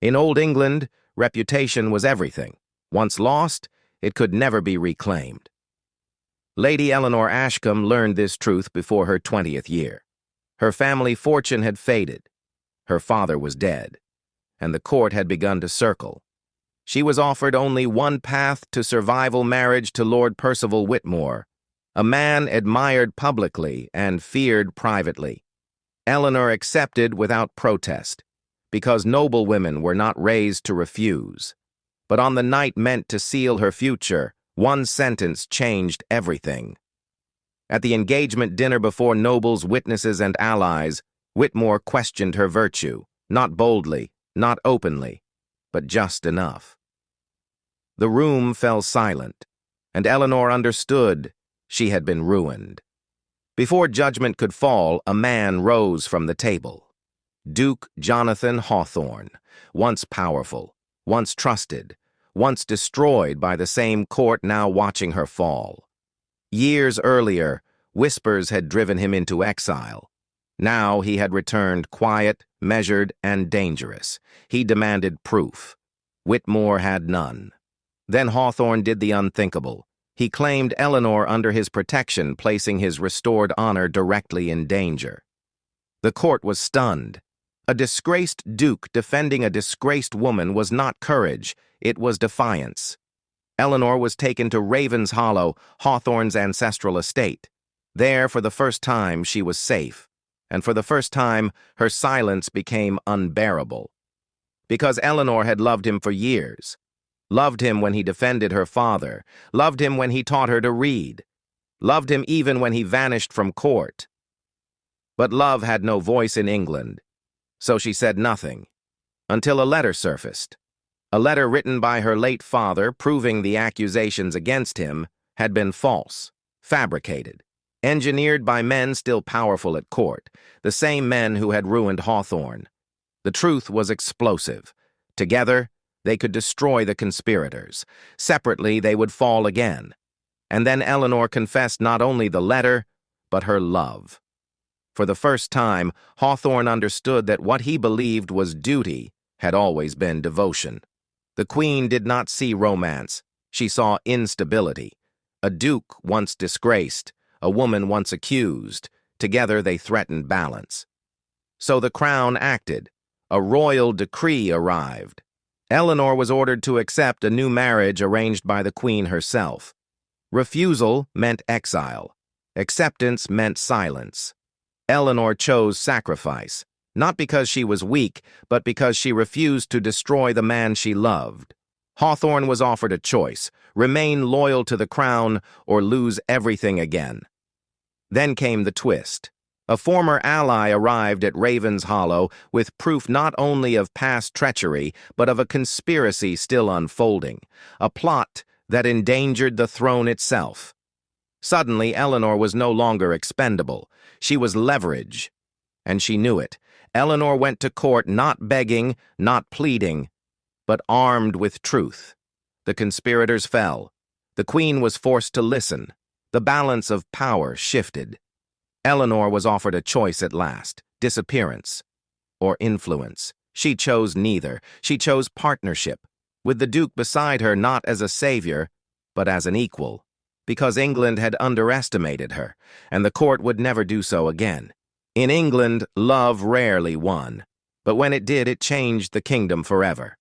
In Old England, reputation was everything. Once lost, it could never be reclaimed. Lady Eleanor Ashcombe learned this truth before her 20th year. Her family fortune had faded. Her father was dead, and the court had begun to circle. She was offered only one path to survival: marriage to Lord Percival Whitmore, a man admired publicly and feared privately. Eleanor accepted without protest, because noble women were not raised to refuse. But on the night meant to seal her future, one sentence changed everything. At the engagement dinner before nobles, witnesses, and allies, Whitmore questioned her virtue, not boldly, not openly, but just enough. The room fell silent, and Eleanor understood she had been ruined. Before judgment could fall, a man rose from the table. Duke Jonathan Hawthorne, once powerful, once trusted, once destroyed by the same court now watching her fall. Years earlier, whispers had driven him into exile. Now he had returned quiet, measured, and dangerous. He demanded proof. Whitmore had none. Then Hawthorne did the unthinkable. He claimed Eleanor under his protection, placing his restored honor directly in danger. The court was stunned. A disgraced duke defending a disgraced woman was not courage, it was defiance. Eleanor was taken to Ravenshollow, Hawthorne's ancestral estate. There, for the first time, she was safe, and for the first time, her silence became unbearable. Because Eleanor had loved him for years, loved him when he defended her father, loved him when he taught her to read, loved him even when he vanished from court. But love had no voice in England, so she said nothing, until a letter surfaced. A letter written by her late father proving the accusations against him had been false, fabricated, engineered by men still powerful at court, the same men who had ruined Hawthorne. The truth was explosive. Together, they could destroy the conspirators. Separately, they would fall again. And then Eleanor confessed not only the letter, but her love. For the first time, Hawthorne understood that what he believed was duty had always been devotion. The queen did not see romance. She saw instability. A duke once disgraced, a woman once accused. Together they threatened balance. So the crown acted. A royal decree arrived. Eleanor was ordered to accept a new marriage arranged by the queen herself. Refusal meant exile. Acceptance meant silence. Eleanor chose sacrifice, not because she was weak, but because she refused to destroy the man she loved. Hawthorne was offered a choice: remain loyal to the crown or lose everything again. Then came the twist. A former ally arrived at Ravenshollow with proof not only of past treachery, but of a conspiracy still unfolding, a plot that endangered the throne itself. Suddenly, Eleanor was no longer expendable. She was leverage, and she knew it. Eleanor went to court not begging, not pleading, but armed with truth. The conspirators fell. The queen was forced to listen. The balance of power shifted. Eleanor was offered a choice at last: disappearance or influence. She chose neither. She chose partnership, with the duke beside her not as a savior, but as an equal. Because England had underestimated her, and the court would never do so again. In England, love rarely won, but when it did, it changed the kingdom forever.